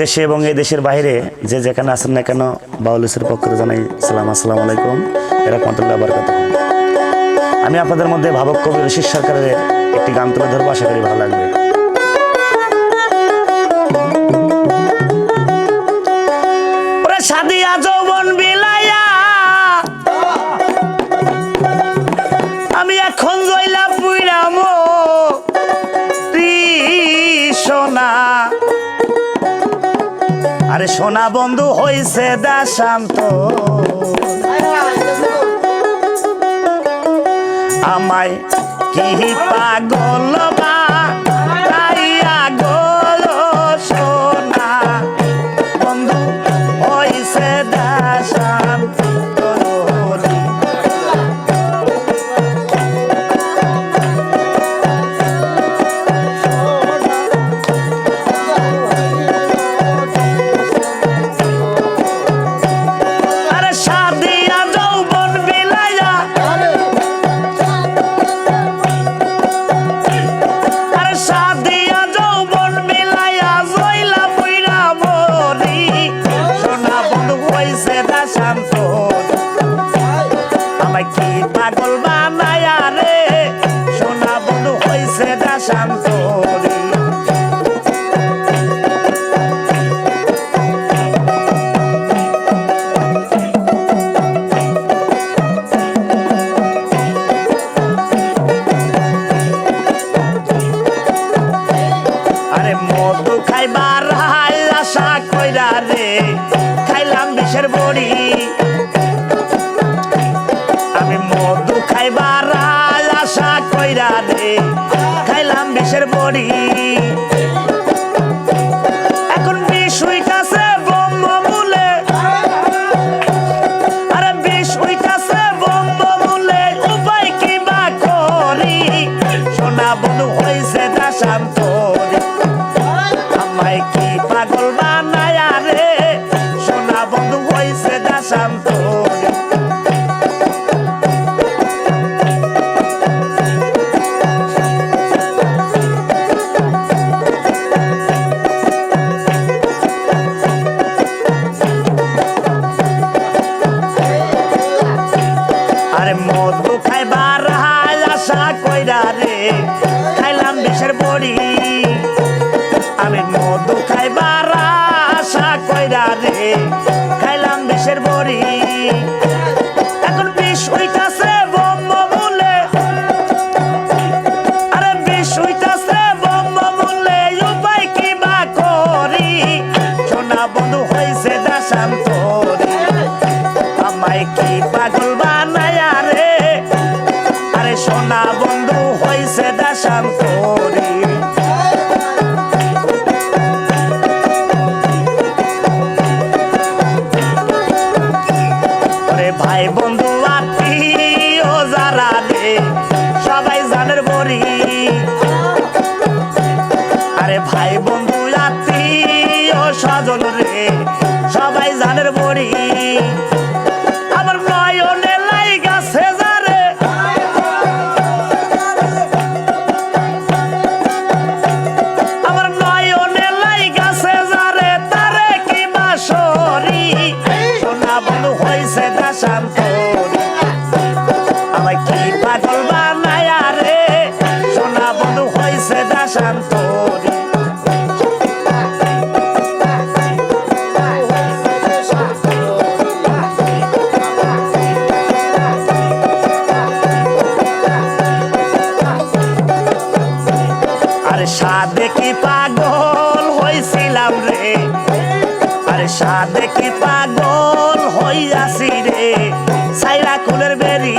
দেশে এবং এই দেশের বাইরে যে যেখানে আছেন না কেন বাউলিসের পক্ষ থেকে জানাই সালাম, আসসালামু আলাইকুম রাহমাতুল্লাহি ওয়া বারাকাতুহু। আমি আপনাদের মধ্যে ভাবক কবি রশিদ সরকারের একটি গান তুলে ধরবো, আশা করি ভালো লাগবে। ওরে সাদিয়া যৌবন বিলাইয়া আমি এখন জইলা পুইরাম সোনা, আরে সোনা বন্ধু হইছে দেশান্ত, আমায় কি পাগল বানাইয়া গেল সোনা বন্ধু হইছে দেশান্ত। আমায় কি পাগল বানায়া রে সোনা বন্ধু হইছে দেশান্ত। আরে মধু খাইবার আশা কইরা রে খাইলাম বিষের বড়ি, আমি মধু খাইবার আশা কইরা রে খাইলাম বিষের বড়ি। এখন বিষ উইঠাছে ব্রহ্মমূলে, আরে বিষ উইঠাছে ব্রহ্মমূলে, উপায় কি বা করি সোনা বন্ধু হইছে দেশান্ত। আমায় কি পাগল বানায়া রে সোনা বন্ধু হইছে দেশান্ত। আরে মধু খাইবার আশা কইরা রে খাইলাম বিষের বড়ি, আমি মধু খাইবার আশা কইরা রে খাইলাম বিষের বড়ি। এখন বিষ উইঠাছে ব্রহ্মমূলে, আরে বিষ উইঠাছে ব্রহ্মমূলে, উপায় কি বা করি সোনা বন্ধু হইছে দেশান্ত। আমায় কি পাগল বানায়া রে আরে সোনা বন্ধু হইছে দেশান্ত। ভাই বন্ধু আত্মীয় যারা রে সবাই জানের বড়ি, আরে ভাই বন্ধু আত্মীয় স্বজন রে সবাই জানের বড়ি। আমার নয়নে লাইগাছে যারে, আমার নয়নে লাইগাছে যারে তারে কি বাসরি সোনা বন্ধু হইছে দেশান্ত। আমায় কি পাগল বানায়া রে সোনা বন্ধু হইছে দেশান্ত। আরে সাদে কি পাগল হইছিলাম রে, আরে সাদে কি পাগল হইয়াছি রে সাইরা কুলের বেরি।